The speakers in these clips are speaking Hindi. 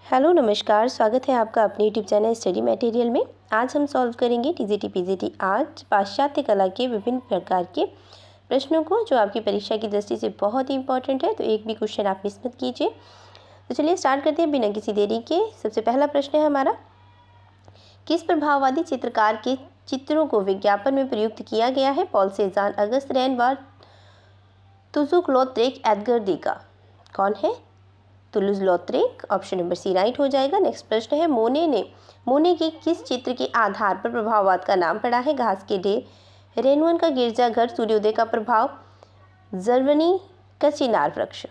हेलो नमस्कार, स्वागत है आपका अपने यूट्यूब चैनल स्टडी मटेरियल में। आज हम सॉल्व करेंगे टीजीटी पीजीटी आज पाश्चात्य कला के विभिन्न प्रकार के प्रश्नों को, जो आपकी परीक्षा की दृष्टि से बहुत ही इंपॉर्टेंट है, तो एक भी क्वेश्चन आप मिस मत कीजिए। तो चलिए स्टार्ट करते हैं बिना किसी देरी के। सबसे पहला प्रश्न है हमारा, किस प्रभाववादी चित्रकार के चित्रों को विज्ञापन में प्रयुक्त किया गया है? पॉल सेजान, अगस्त रेनवार, तुजुक लॉत्रेक, एडगर देगा। कौन है? तुलुज लॉत्रेक। ऑप्शन नंबर सी राइट हो जाएगा। नेक्स्ट प्रश्न है, मोने के किस चित्र के आधार पर प्रभाववाद का नाम पड़ा है? घास के ढेर, रेनवन का गिरजाघर, सूर्योदय का प्रभाव, जर्मनी का चिनार वृक्ष।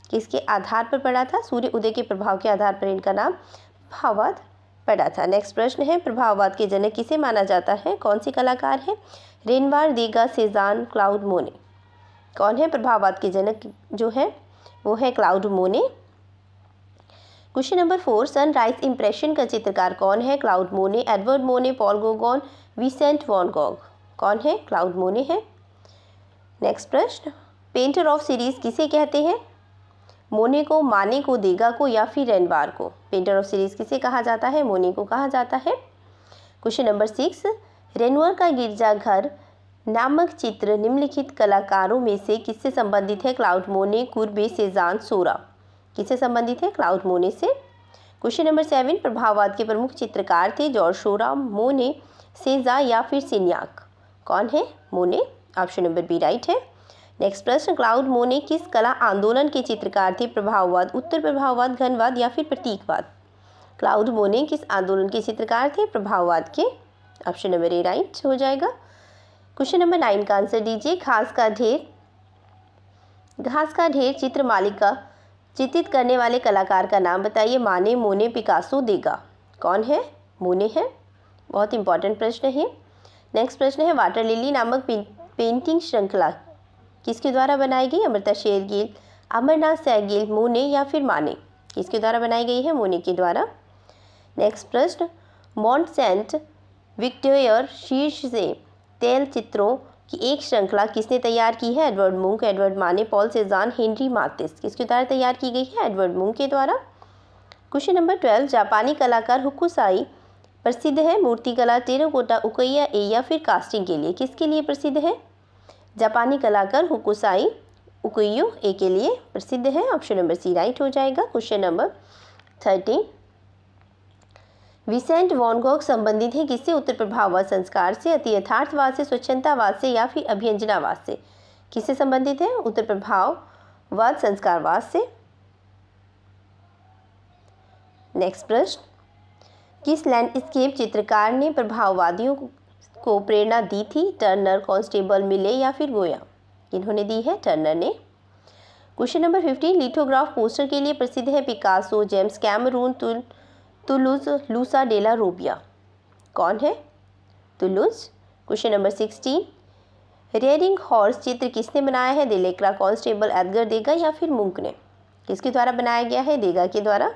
किसके आधार पर पड़ा था? सूर्य उदय के प्रभाव के आधार पर इनका नाम प्रभाववाद पड़ा था। नेक्स्ट प्रश्न है, प्रभाववाद के जनक किसे माना जाता है? कौन से कलाकार हैं? रेनवार, देगा, सेजान, क्लाउड मोने। कौन है प्रभाववाद के जनक जो है? वो है क्लाउड मोने। क्वेश्चन नंबर 4, सनराइज इंप्रेशन का चित्रकार कौन है? क्लाउड मोने, एडवर्ड मोने, पॉल गोगोन, विसेंट वॉन गॉग। कौन है? क्लाउड मोने है। नेक्स्ट प्रश्न, पेंटर ऑफ सीरीज किसे कहते हैं? मोने को, माने को, देगा को या फिर रेनवार को? पेंटर ऑफ सीरीज किसे कहा जाता है? मोने को कहा जाता है। क्वेश्चन नंबर 6, रेनवार का गिरजाघर नामक चित्र निम्नलिखित कलाकारों में से किससे संबंधित है? क्लाउड मोने, कुर्बे, सेजान, सोरा। किससे संबंधित है? क्लाउड मोने से। क्वेश्चन नंबर 7, प्रभाववाद के प्रमुख चित्रकार थे? जॉर्ज सोरा, मोने, सेजा या फिर सिन्याक। कौन है? मोने। ऑप्शन नंबर बी राइट है। नेक्स्ट प्रश्न, क्लाउड मोने किस कला आंदोलन के चित्रकार थे? प्रभाववाद, उत्तर प्रभाववाद, घनवाद या फिर प्रतीकवाद। क्लाउड मोने किस आंदोलन के चित्रकार थे? प्रभाववाद के। ऑप्शन नंबर ए राइट हो जाएगा। क्वेश्चन नंबर 9 का आंसर दीजिए। घास का ढेर चित्र मालिका चित्रित करने वाले कलाकार का नाम बताइए? माने, मोने, पिकासो, देगा। कौन है? मोने है। बहुत इंपॉर्टेंट प्रश्न है। नेक्स्ट प्रश्न है, वाटर लिली नामक पेंटिंग श्रृंखला किसके द्वारा बनाई गई? अमृता शेरगिल, अमरनाथ सैगिल, मोने या फिर माने। किसके द्वारा बनाई गई है? मोने के द्वारा। नेक्स्ट प्रश्न, मॉन्ट सेंट विक्टोरियर शीर्ष से तेल चित्रों की एक श्रृंखला किसने तैयार की है? एडवर्ड मुंक, एडवर्ड माने, पॉल सेजान, हेनरी मातिस। किसके द्वारा तैयार की गई है? एडवर्ड मुंक के द्वारा। क्वेश्चन नंबर 12, जापानी कलाकार हुकुसाई प्रसिद्ध है? मूर्तिकला, टेराकोटा, उकैया ए या फिर कास्टिंग के लिए। किसके लिए प्रसिद्ध है? जापानी कलाकार हुकुसाई उकुयो ए के लिए प्रसिद्ध है। ऑप्शन नंबर सी राइट हो जाएगा। Question number 13, Vincent van Gogh संबंधित है किससे? उत्तर प्रभाववाद संस्कार से, अति यथार्थवाद से, स्वच्छंदतावाद से या फिर अभियंजनावाद से। किससे संबंधित है? उत्तर प्रभाववाद संस्कारवाद से। नेक्स्ट प्रश्न, किस लैंडस्केप चित्रकार ने प्रभाववादियों को प्रेरणा दी थी? टर्नर, कांस्टेबल, मिले या फिर गोया। इन्होंने दी है? टर्नर ने। क्वेश्चन नंबर 15, लिथोग्राफ पोस्टर के लिए प्रसिद्ध है? पिकासो, जेम्स कैमरून, तुलुज, लूसा डेला रोबिया। कौन है? तुलुज। क्वेश्चन नंबर 16, रेयरिंग हॉर्स चित्र किसने बनाया है? देलेक्रा, कांस्टेबल, एडगर देगा या फिर मुंक ने। किसके द्वारा बनाया गया है? देगा के द्वारा।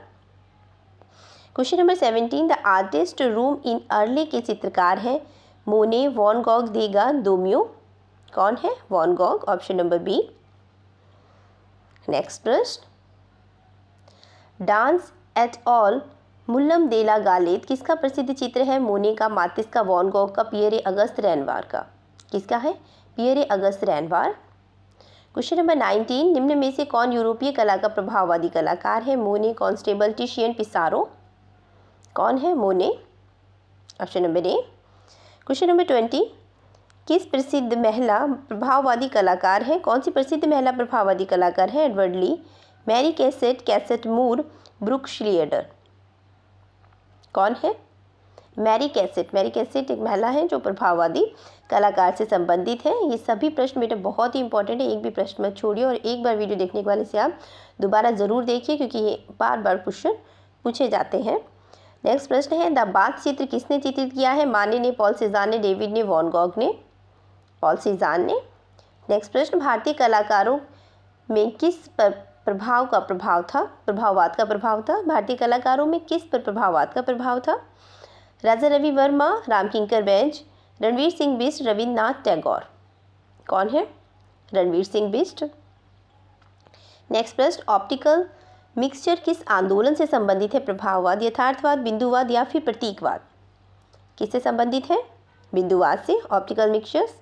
Question number 17, the artist room in Arles के चित्रकार हैं? मोने, वॉन गॉग, देगा, दोमियो। कौन है? Van Gogh. Option number B. Next प्रश्न, डांस एट ऑल मुल्लम देला गालेत किसका प्रसिद्ध चित्र है? मोने का, मातिस का, वॉन गॉग का, पियरे अगस्त रेनवार का। किसका है? पियरे अगस्त रेनवार। क्वेश्चन नंबर 19, निम्न में से कौन यूरोपीय कला का प्रभाववादी कलाकार है? मोने, कांस्टेबल, टिशियन, पिसारो। कौन है? मोने। ऑप्शन नंबर ए। क्वेश्चन नंबर 20, किस प्रसिद्ध महिला प्रभाववादी कलाकार है? कौन सी प्रसिद्ध महिला प्रभाववादी कलाकार है? एडवर्ड ली, मैरी कैसेट, कैसेट मूर, ब्रुक श्लिएडर। कौन है? Mary cassette. मैरी कैसेट एक महिला है जो प्रभाववादी कलाकार से संबंधित है। ये सभी प्रश्न बेटा बहुत ही इंपॉर्टेंट है, एक भी प्रश्न मत छोड़िए और एक बार वीडियो देखने के बाद से आप दोबारा ज़रूर देखिए, क्योंकि ये बार बार क्वेश्चन पूछे जाते हैं। नेक्स्ट प्रश्न है, द बाथ चित्र किसने चित्रित किया है? माने ने, पॉल सेजान ने, डेविड ने, वॉन गॉग ने। पॉल सेजान ने। नेक्स्ट प्रश्न, भारतीय कलाकारों में किस पर प्रभाववाद का प्रभाव था? भारतीय कलाकारों में किस पर प्रभाववाद का प्रभाव था? राजा रवि वर्मा, रामकिंकर बेंज, रणवीर सिंह बिष्ट, रविन्द्रनाथ टैगोर। कौन है? रणवीर सिंह बिष्ट। नेक्स्ट प्रश्न, ऑप्टिकल मिक्सचर किस आंदोलन से संबंधित है? प्रभाववाद, यथार्थवाद, बिंदुवाद या फिर प्रतीकवाद? किससे संबंधित है? बिंदुवाद से। ऑप्टिकल मिक्सचर्स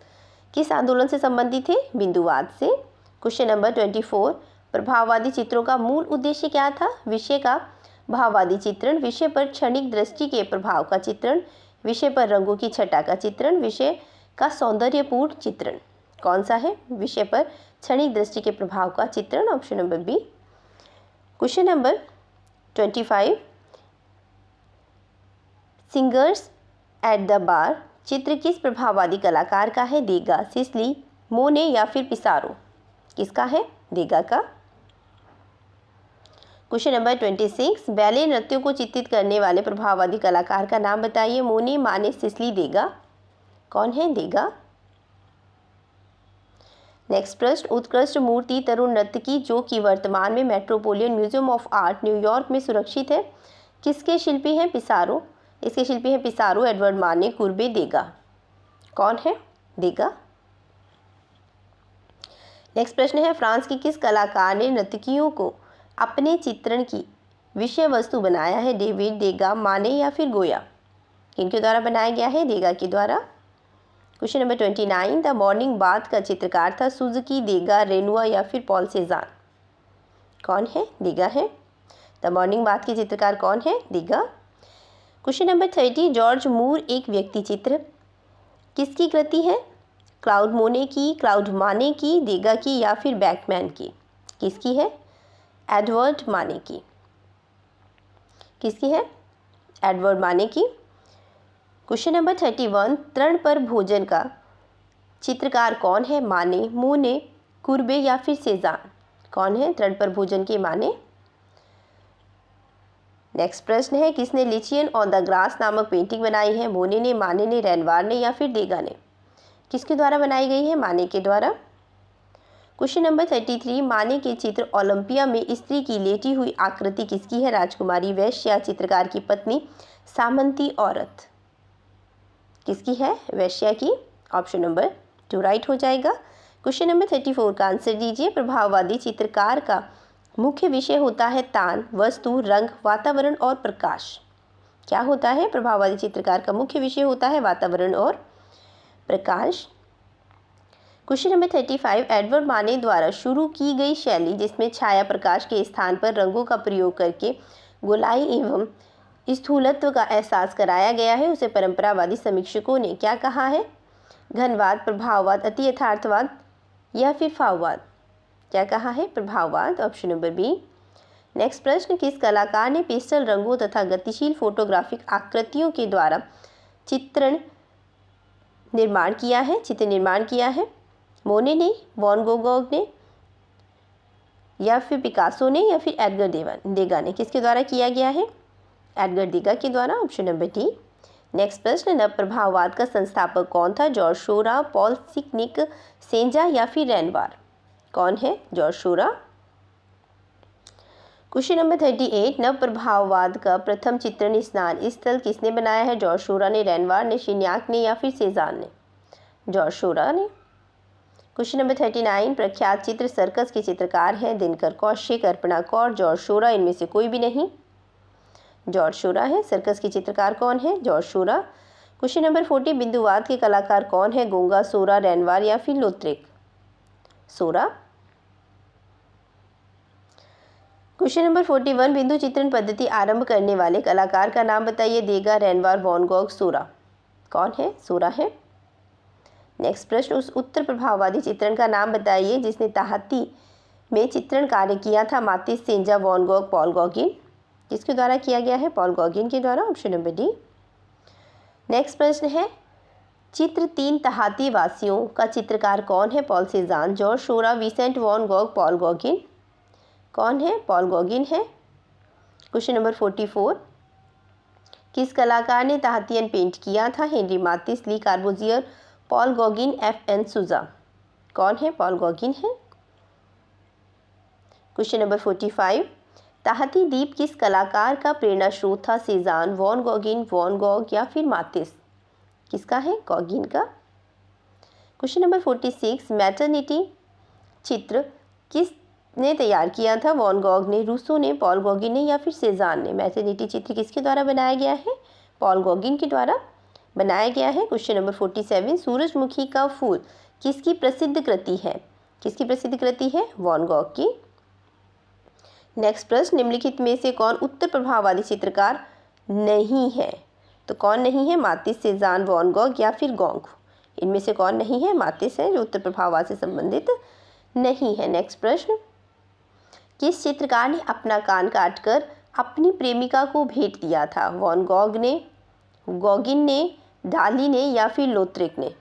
किस आंदोलन से संबंधित है? बिंदुवाद से। क्वेश्चन नंबर 24, प्रभाववादी चित्रों का मूल उद्देश्य क्या था? विषय का भाववादी चित्रण, विषय पर क्षणिक दृष्टि के प्रभाव का चित्रण, विषय पर रंगों की छटा का चित्रण, विषय का सौंदर्यपूर्ण चित्रण। कौन सा है? विषय पर क्षणिक दृष्टि के प्रभाव का चित्रण, option number B. Question number 25, singers at the bar चित्र किस प्रभाववादी कलाकार का है? देगा, सिसली, मोने या फिर पिसारो? किसका है? देगा का। क्वेश्चन नंबर 26, बैले नृत्यों को चित्रित करने वाले प्रभाववादी कलाकार का नाम बताइए। मोने, माने, सिसली, देगा? कौन है? देगा। नेक्स्ट प्रश्न, उत्कृष्ट मूर्ति तरुण नर्तकी जो कि वर्तमान में metropolitan museum of art New York में सुरक्षित है, किसके शिल्पी हैं? पिसारो। इसके शिल्पी हैं पिसारो, एडवर्ड माने, कुर्बे, देगा। कौन है? देगा। नेक्स्ट प्रश्न है, फ्रांस के किस कलाकार ने नर्तकियों को अपने चित्रण की विषय वस्तु बनाया है? डेविड, देगा, माने या फिर गोया? किनके द्वारा बनाया गया है? देगा के द्वारा। Question number 29, the morning bath का चित्रकार था? सुजुकी, देगा, रेनुआ या फिर पॉल सेजान? कौन है? देगा है। द मॉर्निंग बाथ के चित्रकार कौन है? देगा। क्वेश्चन नंबर 30, जॉर्ज मूर एक व्यक्ति चित्र किसकी कृति है? क्लाउड मोने की, क्लाउड माने की, देगा की या फिर बैकमैन की? किसकी है? एडवर्ड माने की। किसकी है? एडवर्ड माने की। क्वेश्चन नंबर 31, तृण पर भोजन का चित्रकार कौन है? माने, मोने, कुर्बे या फिर सेजान? कौन है? तृण पर भोजन के माने। नेक्स्ट प्रश्न है, किसने लिचियन ऑन द ग्रास नामक पेंटिंग बनाई है? मोने ने, माने ने, रेनवार ने या फिर देगा ने? किसके द्वारा बनाई गई है? माने के द्वारा। क्वेश्चन नंबर 33, माने के चित्र ओलंपिया में स्त्री की लेटी हुई आकृति किसकी है? राजकुमारी, वैश्या, चित्रकार की पत्नी, सामंती औरत? किसकी है? वैश्या की। ऑप्शन नंबर 2 राइट हो जाएगा। क्वेश्चन नंबर 34 का आंसर दीजिए। प्रभाववादी चित्रकार का मुख्य विषय होता है तान, वस्तु, रंग, वातावरण और प्रकाश। क्या होता है? प्रभाववादी चित्रकार का मुख्य विषय होता है वातावरण और प्रकाश। क्वेश्चन नंबर 35, एडवर्ड माने द्वारा शुरू की गई शैली जिसमें छाया प्रकाश के स्थान पर रंगों का प्रयोग करके गोलाई एवं स्थूलत्व का एहसास कराया गया है, उसे परंपरावादी समीक्षकों ने क्या कहा है? घनवाद, प्रभाववाद, अति यथार्थवाद या फिर फाववाद? क्या कहा है? प्रभाववाद, ऑप्शन नंबर बी। नेक्स्ट प्रश्न, किस कलाकार ने पेस्टल रंगों तथा गतिशील फोटोग्राफिक आकृतियों के द्वारा चित्र निर्माण किया है? मोने ने, वॉन गोगोग ने या फिर पिकासो ने या फिर एडगर देगा ने? किसके द्वारा किया गया है? एडगर देगा के द्वारा, ऑप्शन नंबर डी। नेक्स्ट प्रश्न, नव प्रभाववाद का संस्थापक कौन था? जॉर्ज सोरा, पॉल सिकनिक, सेंजा या फिर रेनवार? कौन है? जॉर्ज सोरा। क्वेश्चन नंबर 38, नव प्रभाववाद का प्रथम चित्रण स्नान स्थल किसने बनाया है? जॉर्ज सोरा ने, रेनवार ने, शिन्याक ने या फिर सेजान ने? जॉर्ज सोरा ने। क्वेश्चन नंबर 39, प्रख्यात चित्र सर्कस के चित्रकार हैं? दिनकर कौशिक, अर्पणा कौर, जॉर्ज सोरा, इनमें से कोई भी नहीं? जॉर्ज सोरा है। सर्कस के चित्रकार कौन है? जॉर्ज सोरा। क्वेश्चन नंबर 40, बिंदुवाद के कलाकार कौन है? गोंगा, सोरा, रेनवार या फिर लोत्रेक? सोरा। क्वेश्चन नंबर 41, बिंदु चित्रण पद्धति आरंभ करने वाले कलाकार का नाम बताइए। देगा, रेनवार, वॉन गॉग, सोरा? कौन है? सोरा है। नेक्स्ट प्रश्न, उस उत्तर प्रभाववादी चित्रण का नाम बताइए जिसने ताहती में चित्रण कार्य किया था। मातिस, सेंजा, वॉन गॉग, पॉल गॉगिन? किसके द्वारा किया गया है? पॉल गॉगिन के द्वारा, ऑप्शन नंबर डी। नेक्स्ट प्रश्न है, चित्र 3 तहाती वासियों का चित्रकार कौन है? Paul Cezanne, George Seurat, Vincent van Gogh, Paul Gauguin? कौन है? पॉल गॉगिन है। क्वेश्चन नंबर 44, किस कलाकार ने तहातियन पेंट किया था? Henri Matisse, Le Corbusier, Paul Gauguin, F N. Souza? कौन है? पॉल गॉगिन है। क्वेश्चन नंबर 45, ताहती द्वीप किस कलाकार का प्रेरणा स्रोत था? Cezanne, van Gauguin, van Gogh या फिर मातिस? किसका है? गॉगिन का। क्वेश्चन नंबर 46, मैटरनिटी चित्र किस किसने तैयार किया था? वॉन गॉग ने, रूसो ने, पॉल गॉगिन ने या फिर सेजान ने? मैटरनिटी चित्र किसके द्वारा बनाया गया है? पॉल गॉगिन के द्वारा बनाया गया है। क्वेश्चन नंबर 47, सूरजमुखी का फूल किसकी प्रसिद्ध कृति है? किसकी प्रसिद्ध कृति है? वॉन गॉग की। नेक्स्ट प्रश्न, निम्नलिखित में से कौन उत्तर प्रभाववादी चित्रकार नहीं है? तो कौन नहीं है? मातिस, सेजान, वॉन गॉग या फिर गोंग? इनमें से कौन नहीं है? मातिस है जो उत्तर प्रभाववाद से संबंधित नहीं है। नेक्स्ट प्रश्न, किस चित्रकार ने अपना कान काटकर अपनी प्रेमिका को भेंट दिया था? वॉन गॉग ने, गॉगिन ने, डाली ने या फिर लोत्रिक ने?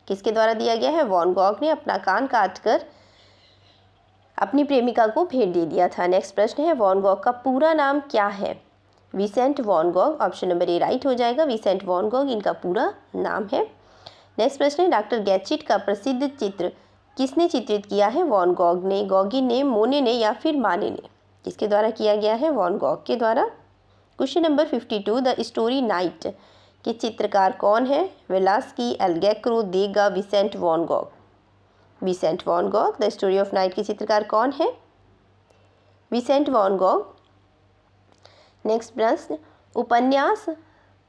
किसके द्वारा दिया गया है? वॉन गॉग ने अपना कान काटकर अपनी प्रेमिका को भेंट दे दिया था। नेक्स्ट प्रश्न है, वॉन गॉग का पूरा नाम क्या है? Vincent van Gogh. Option number A right हो जाएगा, विसेंट वॉन गॉग इनका पूरा नाम है। नेक्स्ट प्रश्न है, डॉक्टर गैचिट का प्रसिद्ध चित्र किसने चित्रित किया है? वॉन गॉग ने, गॉगिन ने, मोने ने या फिर माने ने? किसके द्वारा किया गया है? वॉन गॉग के द्वारा। Question number 52, the story night के चित्रकार कौन है? वेलास्की, एल्गेक्रो, देगा, Vincent van Gogh? Vincent van Gogh. The story of night के चित्रकार कौन है? Vincent van Gogh. नेक्स्ट प्रश्न, उपन्यास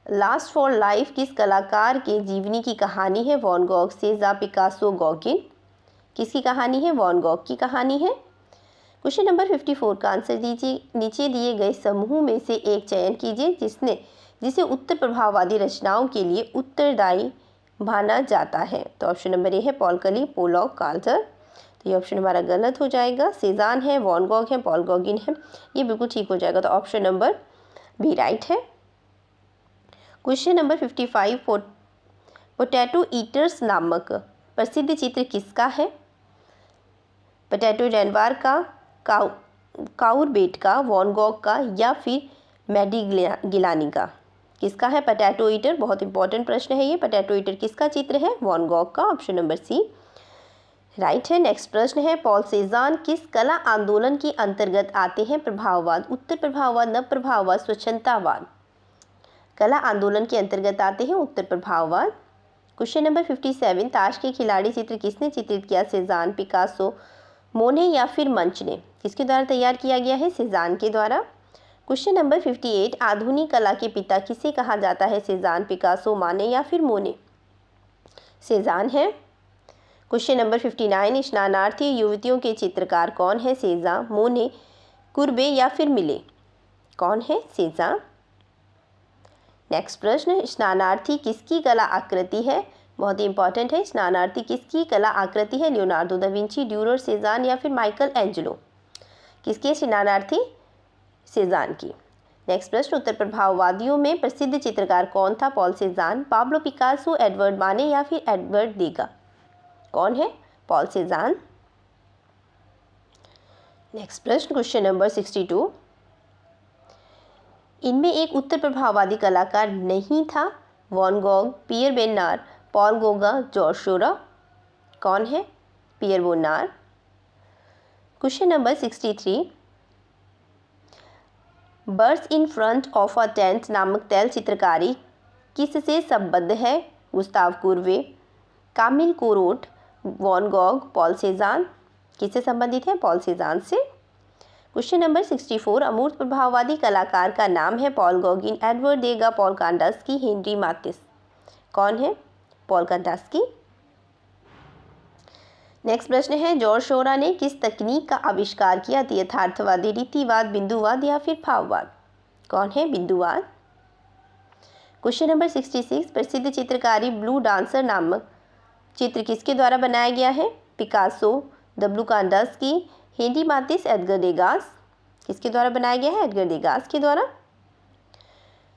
लास्ट फॉर लाइफ किस कलाकार के जीवनी की कहानी है? Van Gogh, Cezanne, Picasso, Gauguin? किसकी कहानी है? वॉन गॉग की कहानी है। क्वेश्चन नंबर 54 का आंसर दीजिए। नीचे दिए गए समूह में से एक चयन कीजिए जिसे उत्तर प्रभाववादी रचनाओं के लिए उत्तरदायी माना जाता है। तो ऑप्शन नंबर ए है पॉल कली, पोलॉक, कार्टर। तो ये ऑप्शन हमारा गलत हो जाएगा। सेजान है, वॉन गॉग है, पॉल गॉगिन है, ये बिल्कुल ठीक हो जाएगा। तो ऑप्शन नंबर बी राइट है। क्वेश्चन नंबर 55, पोटैटो ईटर्स नामक प्रसिद्ध चित्र किसका है? पोटैटो रेनवार का, काउरबेट का, वॉन गॉग का या फिर मैडिगिलानी का? किसका है पोटैटो ईटर? बहुत इंपॉर्टेंट प्रश्न है ये। पोटैटो ईटर किसका चित्र है? वॉन गॉग का। ऑप्शन नंबर सी राइट है। नेक्स्ट प्रश्न है, पॉल सेजान किस कला आंदोलन के अंतर्गत आते हैं? प्रभाववाद, उत्तर प्रभाववाद, नव प्रभाववाद, स्वच्छंदतावाद? कला आंदोलन के अंतर्गत आते हैं उत्तर प्रभाववाद। क्वेश्चन नंबर 57, ताश के खिलाड़ी चित्र किसने चित्रित किया? सेजान, पिकासो, मोने या फिर मंच ने? किसके द्वारा तैयार किया गया है? सेजान के द्वारा। क्वेश्चन नंबर 58, आधुनिक कला के पिता किसे कहा जाता है? सेजान, पिकासो, माने या फिर मोने? सेजान है। क्वेश्चन नंबर 59, स्नानार्थी युवतियों के चित्रकार कौन है? सेजा, मोने, कुर्बे या फिर मिले? कौन है? सेजा। नेक्स्ट प्रश्न, स्नानार्थी किसकी कला आकृति है? बहुत ही इंपॉर्टेंट है। स्नानार्थी किसकी कला आकृति है? लियोनार्डो दा विंची, ड्यूरर, सेजान या फिर माइकल एंजेलो? किसके स्नानार्थी? सेजान की। नेक्स्ट प्रश्न, उत्तर प्रभाववादियों में प्रसिद्ध चित्रकार कौन था? Paul Cezanne, Pablo Picasso, Edward Manet या फिर एडवर्ड देगा? कौन है? Paul Cezanne. नेक्स्ट प्रश्न, क्वेश्चन नंबर 62, इनमें एक उत्तर प्रभाववादी कलाकार नहीं था? Van Gogh, Pierre Bonnard, Paul Gauguin, George Seurat? कौन है? Pierre Bonnard. Question number 63, birds in front of a tent नामक तैल चित्रकारी किससे संबद्ध है? Gustave Courbet, Camille Corot, van Gogh, Paul Cezanne? किससे संबंधित है? पॉल सेजान से। क्वेश्चन नंबर 64, अमूर्त प्रभाववादी कलाकार का नाम है? पॉल गॉगिन, एडवर्ड देगा, पॉल कांडास्की, हेनरी मातिस? कौन है? पॉल कांडास्की। नेक्स्ट प्रश्न है, जॉर्ज शोरा ने किस तकनीक का आविष्कार किया? यथार्थवादी, रीतिवाद, बिंदुवाद या फिर भाववाद? कौन है? बिंदुवाद। क्वेश्चन नंबर 66, प्रसिद्ध चित्रकारी ब्लू डांसर नामक चित्र किसके द्वारा बनाया गया है? Picasso, W कांडास्की, Henry मातिस, Edgar Degas? किसके द्वारा बनाया गया है? एडगर डेगास के द्वारा।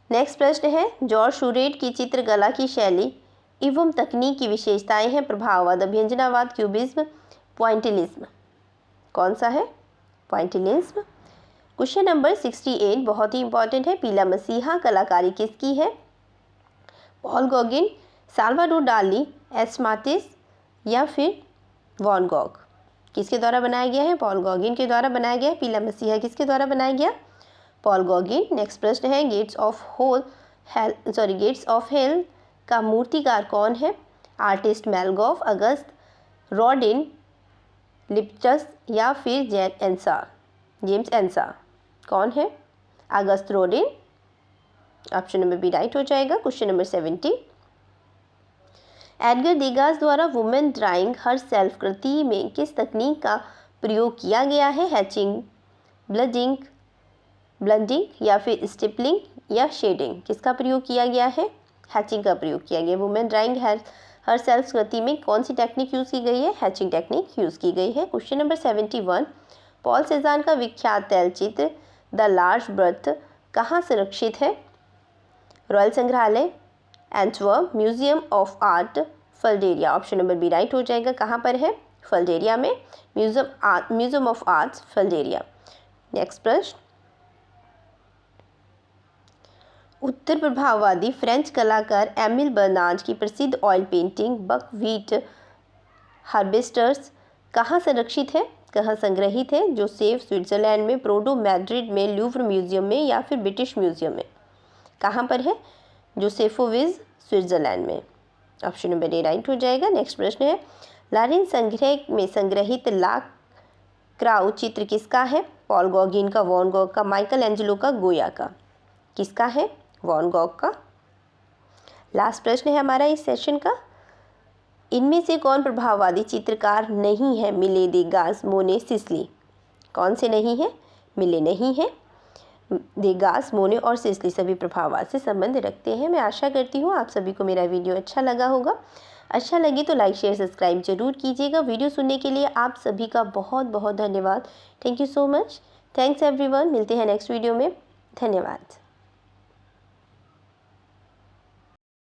नेक्स्ट प्रश्न है, जॉर्ज शूरेट की चित्रकला की शैली एवं तकनीक की विशेषताएं हैं? प्रभाववाद, अभ्यंजनावाद, क्यूबिज्म, पॉइंटिलिज्म? कौन सा है? पॉइंटिलिज्म। क्वेश्चन नंबर 68 बहुत ही इंपॉर्टेंट है, पीला मसीहा कलाकारी किसकी है? पॉल गॉगिन, साल्वाडोर डाली, एस मातिस या फिर वॉन गॉग? किसके द्वारा बनाया गया है? पॉल गॉगिन के द्वारा बनाया गया है। पीला मसीहा किसके द्वारा बनाया गया? Paul Gauguin. नेक्स्ट प्रश्न है, गेट्स ऑफ हेल का मूर्तिकार कौन है? आर्टिस्ट मेलगॉफ, अगस्त, रॉडिन, लिप्टस या फिर जेम्स एंसा? कौन है? Auguste Rodin. Option number B right हो जाएगा। क्वेश्चन नंबर 70, एडगर देगास द्वारा वुमेन ड्राइंग हर सेल्फ कृति में किस तकनीक का प्रयोग किया गया है? हैचिंग, ब्लडिंग या फिर स्टिपलिंग या शेडिंग? किसका प्रयोग किया गया है? हैचिंग का प्रयोग किया गया। वुमेन ड्राइंग हर सेल्फ कृति में कौन सी टेक्निक यूज़ की गई है? हैचिंग टेक्निक यूज़ की गई है। क्वेश्चन नंबर 71, पॉल सेज़ान का विख्यात तैलचित्र द लार्ज बर्थ कहाँ सुरक्षित है? रॉयल संग्रहालय, Antwerp, museum of art, Philadelphia? Option number B right हो जाएगा। कहाँ पर है? फल्डेरिया में, museum of arts, Philadelphia. Next प्रश्न, उत्तर प्रभाववादी फ्रेंच कलाकार एमिल बर्नार्ड की प्रसिद्ध ऑयल पेंटिंग बकव्हीट हार्वेस्टर्स कहाँ संरक्षित है? कहाँ संग्रहित है? जोसेफ, स्विट्जरलैंड में, प्रोडो, मैड्रिड में, लूव्र म्यूजियम में या फिर ब्रिटिश म्यूजियम में? कहाँ पर है? जोसेफोविज, स्विट्जरलैंड में। ऑप्शन नंबर ए राइट हो जाएगा। नेक्स्ट प्रश्न है, लारिन संग्रह में संग्रहित ला क्राउ चित्र किसका है? पॉल गॉगिन का, वॉन गॉग का, माइकल एंजेलो का, गोया का? किसका है? वॉन गॉग का। लास्ट प्रश्न है हमारा इस सेशन का, इनमें से कौन प्रभाववादी चित्रकार नहीं है? मिले, देगास, मोने, सिसली? कौन से नहीं है? मिले नहीं है, देगास, मोने और सिसली सभी प्रभाववाद से संबंध रखते हैं। मैं आशा करती हूँ आप सभी को मेरा वीडियो अच्छा लगा होगा। अच्छा लगे तो लाइक, शेयर, सब्सक्राइब जरूर कीजिएगा। वीडियो सुनने के लिए आप सभी का बहुत बहुत धन्यवाद। Thank you so much. Thanks everyone. मिलते हैं नेक्स्ट वीडियो में। धन्यवाद।